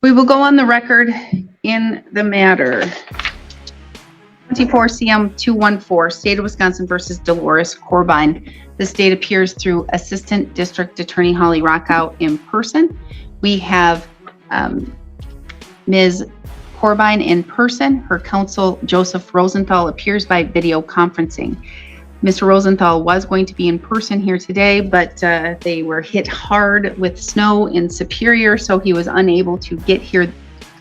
We will go on the record in the matter. 24 CM 214, State of Wisconsin versus Dolores Corbett. The state appears through Assistant District Attorney Holly Rockout in person. We have Ms. Corbett in person. Her counsel, Joseph Rosenthal, appears by video conferencing. Mr. Rosenthal was going to be in person here today, but they were hit hard with snow in Superior, so he was unable to get here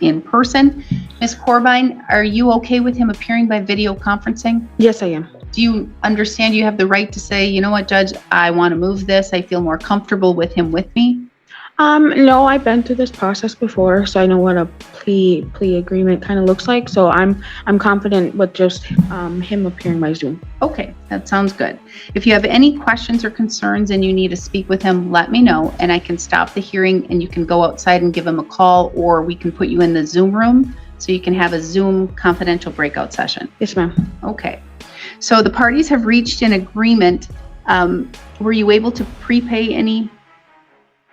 in person. Ms. Corbett, are you okay with him appearing by video conferencing? Yes, I am. Do you understand you have the right to say, you know what, Judge, I want to move this. I feel more comfortable with him with me? No, I've been through this process before, so I know what a plea agreement kind of looks like. So I'm confident with just him appearing by Zoom. Okay, that sounds good. If you have any questions or concerns and you need to speak with him, let me know, and I can stop the hearing and you can go outside and give him a call, or we can put you in the Zoom room so you can have a Zoom confidential breakout session. Yes, ma'am. Okay. So the parties have reached an agreement. Were you able to prepay any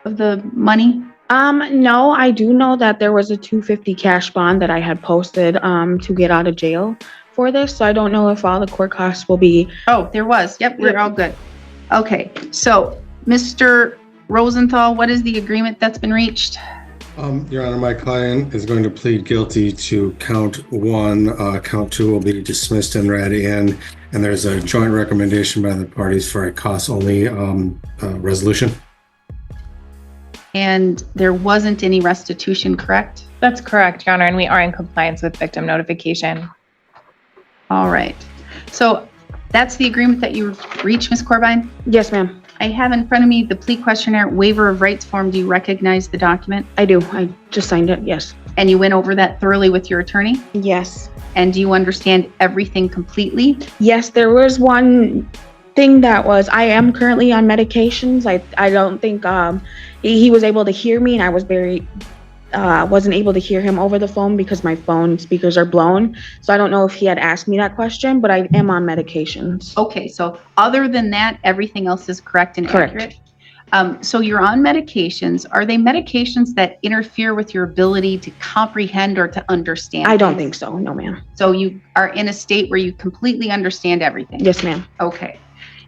of the money? No, I do know that there was a $250 cash bond that I had posted to get out of jail for this. So I don't know if all the court costs will be. Oh, there was. Yep, we're all good. Okay. So, Mr. Rosenthal, what is the agreement that's been reached? Your Honor, my client is going to plead guilty to count one. Count two will be dismissed and read in, and there's a joint recommendation by the parties for a cost-only resolution. And there wasn't any restitution, correct? That's correct, Your Honor, and we are in compliance with victim notification. All right. So that's the agreement that you reached, Ms. Corbett? Yes, ma'am. I have in front of me the plea questionnaire waiver of rights form. Do you recognize the document? I do. I just signed it. Yes. And you went over that thoroughly with your attorney? Yes. And do you understand everything completely? Yes, there was one thing that was, I am currently on medications. I don't think he was able to hear me, and I was wasn't able to hear him over the phone because my phone speakers are blown. So I don't know if he had asked me that question, but I am on medications. Okay, so other than that, everything else is correct and accurate? So you're on medications. Are they medications that interfere with your ability to comprehend or to understand? I don't think so. No, ma'am. So you are in a state where you completely understand everything? Yes, ma'am. Okay.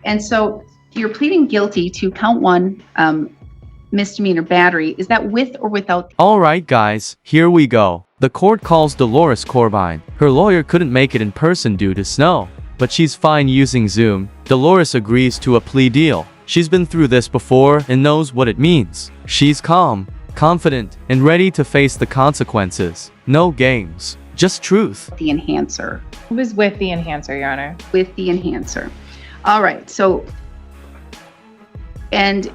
And so you're pleading guilty to count one, misdemeanor battery. Is that with or without? All right, guys, here we go. The court calls Dolores Corbett. Her lawyer couldn't make it in person due to snow, but she's fine using Zoom. Dolores agrees to a plea deal. She's been through this before and knows what it means. She's calm, confident, and ready to face the consequences. No games, just truth. The enhancer. It was with the enhancer, Your Honor. With the enhancer. All right. So, and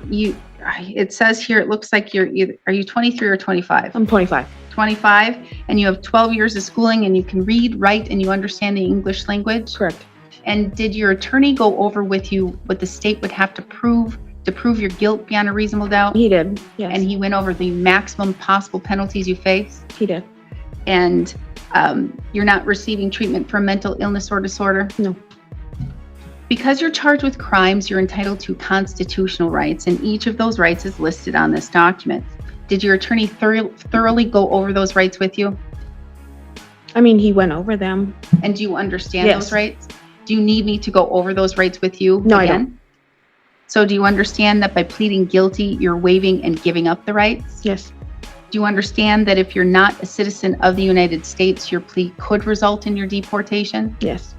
it says here, it looks like are you 23 or 25? I'm 25. 25, and you have 12 years of schooling, and you can read, write, and you understand the English language? Correct. And did your attorney go over with you what the state would have to prove your guilt beyond a reasonable doubt? He did, yes. And he went over the maximum possible penalties you face? He did. And you're not receiving treatment for mental illness or disorder? No. Because you're charged with crimes, you're entitled to constitutional rights, and each of those rights is listed on this document. Did your attorney thoroughly go over those rights with you? I mean, he went over them. And do you understand Yes. those rights? Do you need me to go over those rights with you No, again? I don't. So do you understand that by pleading guilty, you're waiving and giving up the rights? Yes. Do you understand that if you're not a citizen of the United States, your plea could result in your deportation? Yes.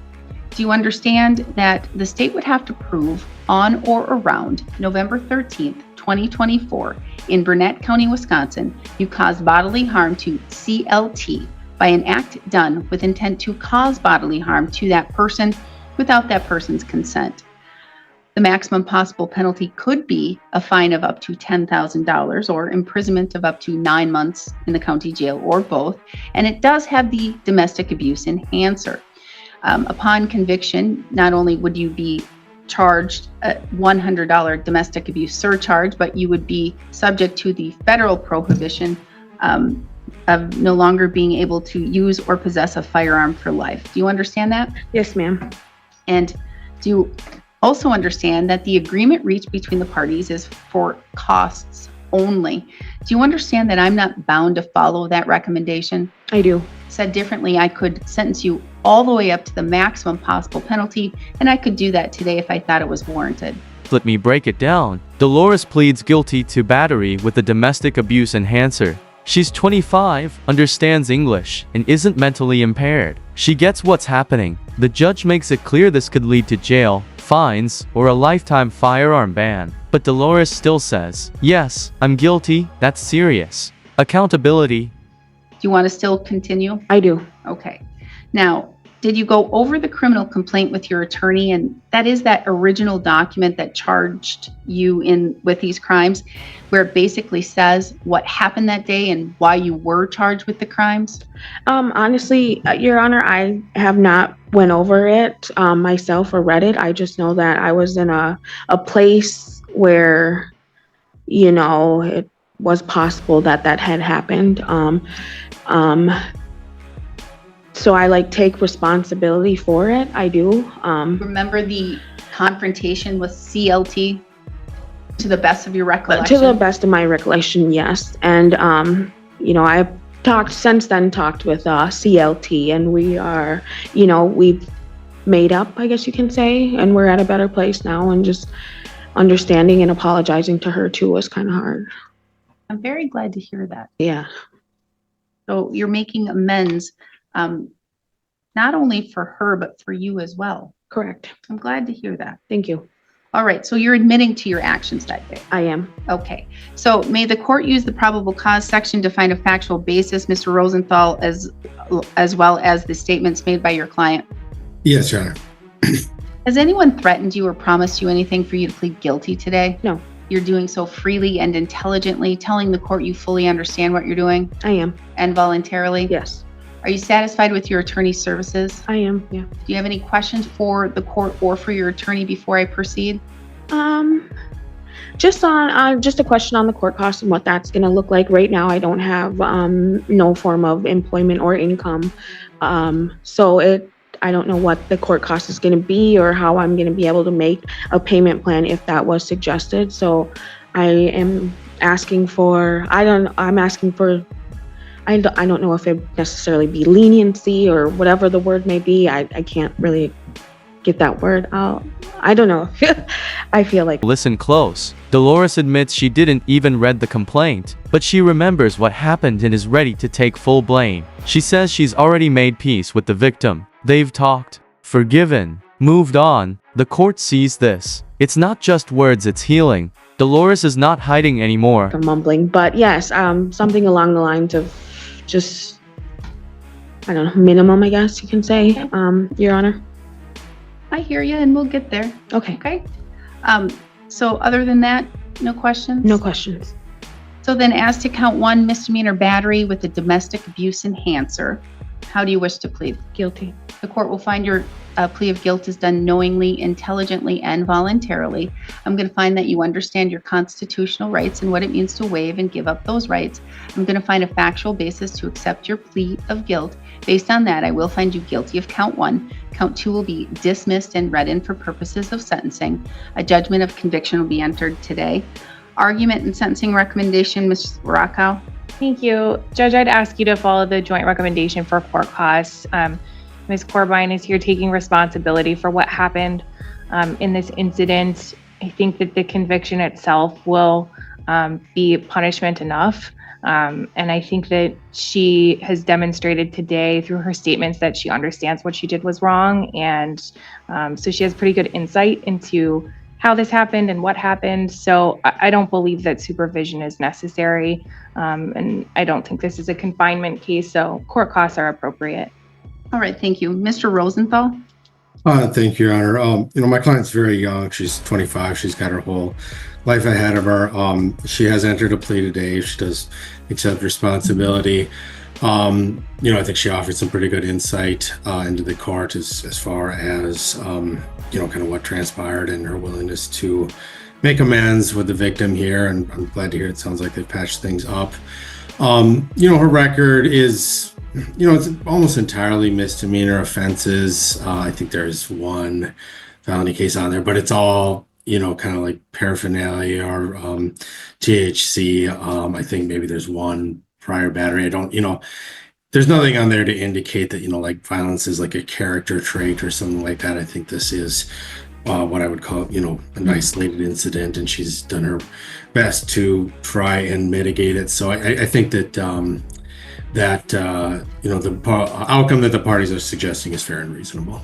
Do you understand that the state would have to prove on or around November 13th, 2024, in Burnett County, Wisconsin, you caused bodily harm to CLT by an act done with intent to cause bodily harm to that person without that person's consent? The maximum possible penalty could be a fine of up to $10,000 or imprisonment of up to 9 months in the county jail, or both. And it does have the domestic abuse enhancer. Upon conviction, not only would you be charged a $100 domestic abuse surcharge, but you would be subject to the federal prohibition of no longer being able to use or possess a firearm for life. Do you understand that? Yes, ma'am. And do you also understand that the agreement reached between the parties is for costs only. Do you understand that I'm not bound to follow that recommendation? I do. Said differently, I could sentence you all the way up to the maximum possible penalty, and I could do that today if I thought it was warranted. Let me break it down. Dolores pleads guilty to battery with a domestic abuse enhancer. She's 25, understands English, and isn't mentally impaired. She gets what's happening. The judge makes it clear this could lead to jail, fines, or a lifetime firearm ban. But Dolores still says, yes, I'm guilty, that's serious. Accountability. Do you want to still continue? I do. Okay. Now, did you go over the criminal complaint with your attorney? And that is that original document that charged you with these crimes, where it basically says what happened that day and why you were charged with the crimes? Honestly, Your Honor, I have not went over it myself or read it. I just know that I was in a place where, you know, it was possible that that had happened. So I take responsibility for it. I do. Remember the confrontation with CLT to the best of your recollection? To the best of my recollection, yes. And, you know, I've since then talked with CLT, and we are, you know, we've made up, I guess you can say, and we're at a better place now, and just understanding and apologizing to her too was kind of hard. I'm very glad to hear that. Yeah. So you're making amends, not only for her, but for you as well. Correct. I'm glad to hear that. Thank you. All right, so you're admitting to your actions that day. I am. Okay, so may the court use the probable cause section to find a factual basis, Mr. Rosenthal, as well as the statements made by your client? Yes, Your Honor. Has anyone threatened you or promised you anything for you to plead guilty today? No. You're doing so freely and intelligently, telling the court you fully understand what you're doing I am. and voluntarily? Yes. Are you satisfied with your attorney's services? I am. Yeah. Do you have any questions for the court or for your attorney before I proceed? Just a question on the court costs and what that's going to look like. Right now, I don't have no form of employment or income, so I don't know what the court cost is going to be or how I'm going to be able to make a payment plan if that was suggested. So I am asking for. I'm asking for. I don't know if it necessarily be leniency or whatever the word may be. I can't really get that word out. I don't know. I feel like. Listen close. Dolores admits she didn't even read the complaint, but she remembers what happened and is ready to take full blame. She says she's already made peace with the victim. They've talked, forgiven, moved on. The court sees this. It's not just words, it's healing. Dolores is not hiding anymore. Mumbling, but yes, something along the lines of just, I don't know, minimum, I guess you can say, Your Honor. I hear you, and we'll get there. Okay. Okay. So other than that, no questions? No questions. So then, as to count 1, misdemeanor battery with a domestic abuse enhancer, how do you wish to plead? Guilty. The court will find your plea of guilt is done knowingly, intelligently, and voluntarily. I'm going to find that you understand your constitutional rights and what it means to waive and give up those rights. I'm going to find a factual basis to accept your plea of guilt. Based on that, I will find you guilty of count 1. Count 2 will be dismissed and read in for purposes of sentencing. A judgment of conviction will be entered today. Argument and sentencing recommendation, Ms. Rockow. Thank you. Judge, I'd ask you to follow the joint recommendation for court costs. Ms. Corbett is here taking responsibility for what happened in this incident. I think that the conviction itself will be punishment enough. And I think that she has demonstrated today through her statements that she understands what she did was wrong. And so she has pretty good insight into how this happened and what happened. So I don't believe that supervision is necessary. And I don't think this is a confinement case, so court costs are appropriate. All right, thank you. Mr. Rosenthal? Thank you, Your Honor. My client's very young. She's 25. She's got her whole life ahead of her. She has entered a plea today. She does accept responsibility. I think she offered some pretty good insight into the court as far as, kind of what transpired and her willingness to make amends with the victim here. And I'm glad to hear it sounds like they've patched things up. Her record is, it's almost entirely misdemeanor offenses. I think there's one felony case on there, but it's all kind of like paraphernalia or THC. I think maybe there's one prior battery. I don't, there's nothing on there to indicate that, like violence is like a character trait or something like that. I think this is what I would call, an isolated incident, and she's done her best to try and mitigate it. So I think that the outcome that the parties are suggesting is fair and reasonable.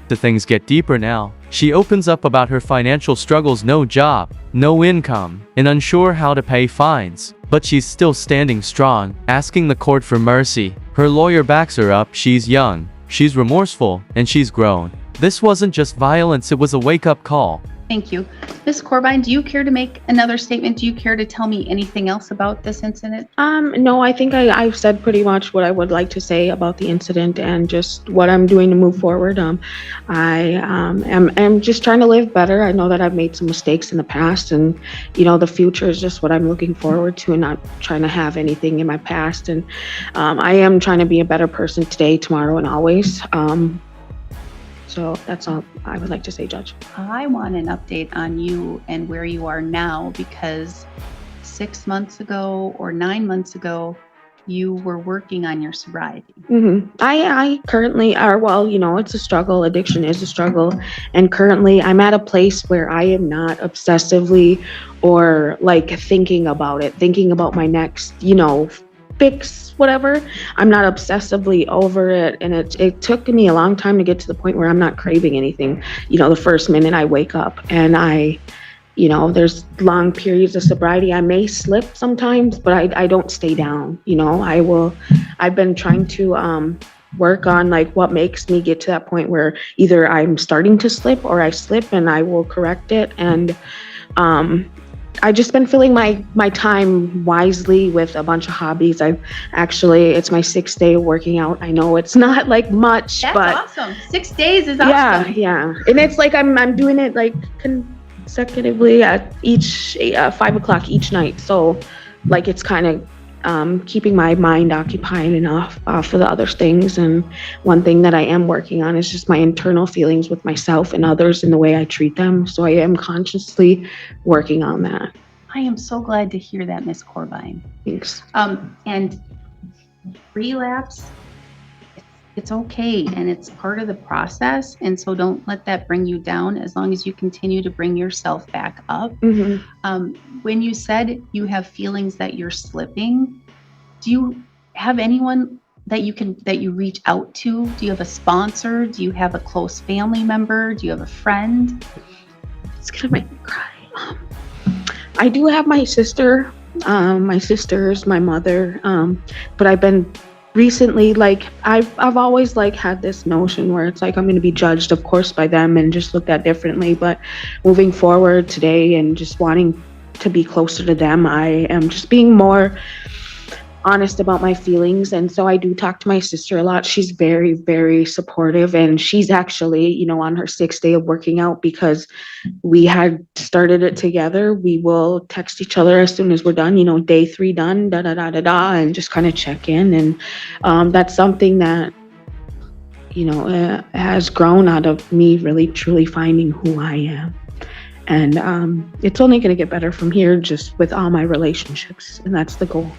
The things get deeper now. She opens up about her financial struggles: no job, no income, and unsure how to pay fines. But she's still standing strong, asking the court for mercy. Her lawyer backs her up. She's young, she's remorseful, and she's grown. This wasn't just violence, it was a wake-up call. Thank you. Ms. Corbijn, do you care to make another statement? Do you care to tell me anything else about this incident? No, I think I've said pretty much what I would like to say about the incident and just what I'm doing to move forward. I'm just trying to live better. I know that I've made some mistakes in the past, and the future is just what I'm looking forward to, and not trying to have anything in my past. And I am trying to be a better person today, tomorrow, and always. So that's all I would like to say, Judge. I want an update on you and where you are now, because 6 months ago or 9 months ago, you were working on your sobriety. I currently are, it's a struggle. Addiction is a struggle. And currently I'm at a place where I am not obsessively or like thinking about my next, fix, whatever. I'm not obsessively over it. And it took me a long time to get to the point where I'm not craving anything, the first minute I wake up. And there's long periods of sobriety. I may slip sometimes, but I don't stay down. I've been trying to work on like what makes me get to that point where either I'm starting to slip or I slip, and I will correct it. And I just been filling my time wisely with a bunch of hobbies. It's my 6th day of working out. I know it's not like much, That's but awesome. 6 days is awesome. Yeah. And it's like I'm doing it like consecutively at each 5 o'clock each night. So like it's kind of keeping my mind occupied enough for the other things. And one thing that I am working on is just my internal feelings with myself and others and the way I treat them. So I am consciously working on that. I am so glad to hear that, Ms. Corbijn. Thanks. And relapse, it's okay, and it's part of the process. And so don't let that bring you down, as long as you continue to bring yourself back up. When you said you have feelings that you're slipping, do you have anyone that you reach out to? Do you have a sponsor? Do you have a close family member? Do you have a friend? It's gonna make me cry. I do have my sister, my sisters, my mother, but I've been recently, like I've always like had this notion where it's like I'm going to be judged, of course, by them and just looked at differently. But moving forward today and just wanting to be closer to them, I am just being more honest about my feelings. And so I do talk to my sister a lot. She's very, very supportive, and she's actually, on her 6th day of working out, because we had started it together. We will text each other as soon as we're done, day 3 done, and just kind of check in. And that's something that, has grown out of me really truly finding who I am. And it's only going to get better from here, just with all my relationships. And that's the goal.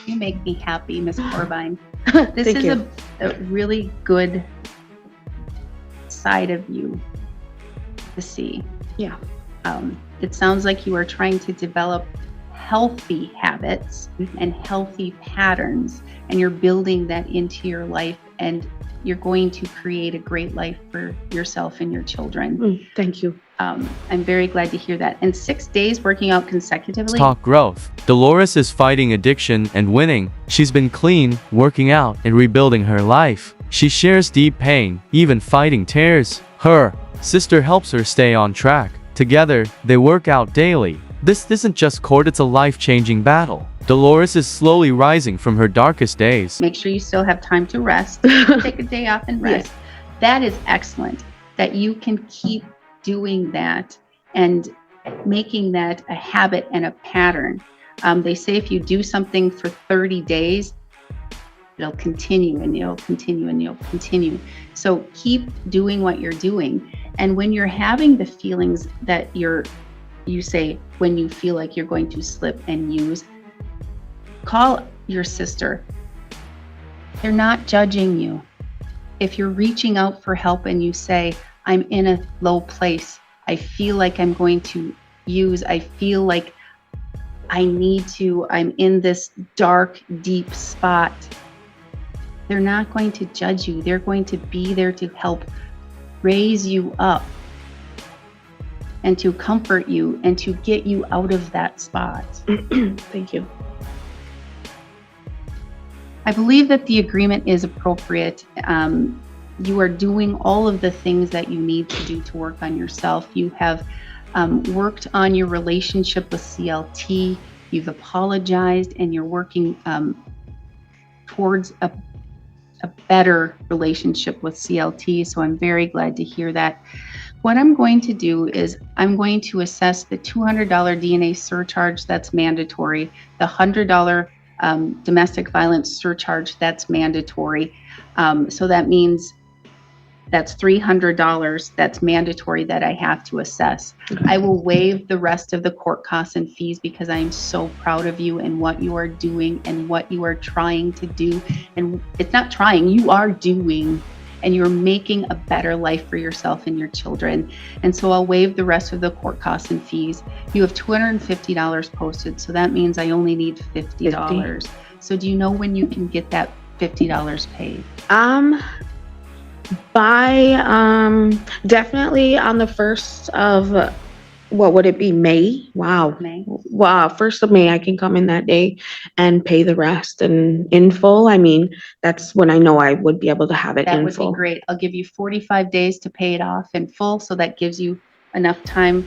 You make me happy, Ms. Corbijn. This Thank is you. a really good side of you to see. Yeah. It sounds like you are trying to develop healthy habits and healthy patterns, and you're building that into your life, and you're going to create a great life for yourself and your children. Thank you. I'm very glad to hear that. And 6 days working out consecutively. Talk growth. Dolores is fighting addiction and winning. She's been clean, working out, and rebuilding her life. She shares deep pain, even fighting tears. Her sister helps her stay on track. Together, they work out daily. This isn't just court, it's a life-changing battle. Dolores is slowly rising from her darkest days. Make sure you still have time to rest. Take a day off and rest. That is excellent, that you can keep doing that and making that a habit and a pattern. They say if you do something for 30 days, it'll continue and it'll continue and it'll continue. So keep doing what you're doing. And when you're having the feelings that you say, when you feel like you're going to slip and use, call your sister. They're not judging you. If you're reaching out for help and you say, I'm in a low place, I feel like I'm going to use, I feel like I'm in this dark, deep spot. They're not going to judge you. They're going to be there to help raise you up and to comfort you and to get you out of that spot. Thank you. I believe that the agreement is appropriate. You are doing all of the things that you need to do to work on yourself. You have worked on your relationship with CLT. You've apologized, and you're working towards a better relationship with CLT. So I'm very glad to hear that. What I'm going to do is I'm going to assess the $200 DNA surcharge that's mandatory, the $100 domestic violence surcharge that's mandatory. So that means that's $300 that's mandatory that I have to assess. I will waive the rest of the court costs and fees because I am so proud of you and what you are doing and what you are trying to do. And it's not trying, you are doing, and you're making a better life for yourself and your children. And so I'll waive the rest of the court costs and fees. You have $250 posted, so that means I only need $50. So do you know when you can get that $50 paid? By definitely on the 1st of what would it be, May? Wow. May. Wow, 1st of May I can come in that day and pay the rest and in full. I mean, that's when I know I would be able to have it That in would full. be great. I'll give you 45 days to pay it off in full, so that gives you enough time.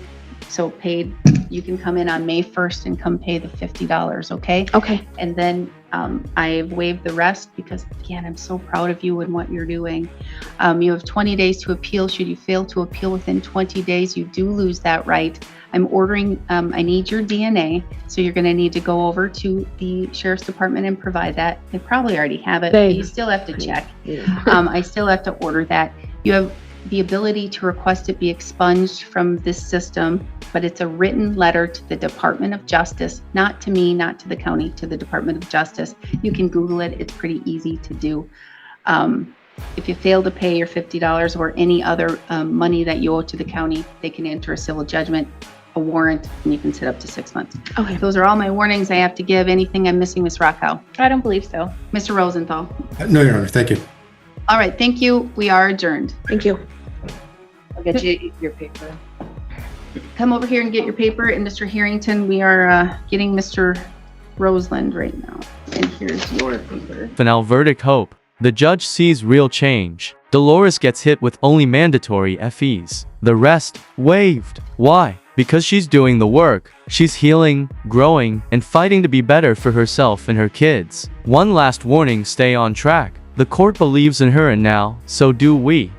So paid, you can come in on May 1st and come pay the $50, okay? Okay. And then I've waived the rest because, again, I'm so proud of you and what you're doing. You have 20 days to appeal. Should you fail to appeal within 20 days, you do lose that right. I'm ordering, I need your DNA, so you're going to need to go over to the Sheriff's Department and provide that. They probably already have it, but you still have to check. I still have to order that. You have the ability to request it be expunged from this system, but it's a written letter to the Department of Justice, not to me, not to the county, to the Department of Justice. You can Google it. It's pretty easy to do. If you fail to pay your $50 or any other money that you owe to the county, they can enter a civil judgment, a warrant, and you can sit up to 6 months. Okay. Those are all my warnings I have to give. Anything I'm missing, Ms. Rockow? I don't believe so. Mr. Rosenthal? No, Your Honor, thank you. All right, thank you. We are adjourned. Thank you. I'll get you your paper. Come over here and get your paper. And Mr. Harrington, we are getting Mr. Roseland right now. And here's your paper. Final verdict hope. The judge sees real change. Dolores gets hit with only mandatory FEs. The rest, waived. Why? Because she's doing the work. She's healing, growing, and fighting to be better for herself and her kids. One last warning, stay on track. The court believes in her and now, so do we.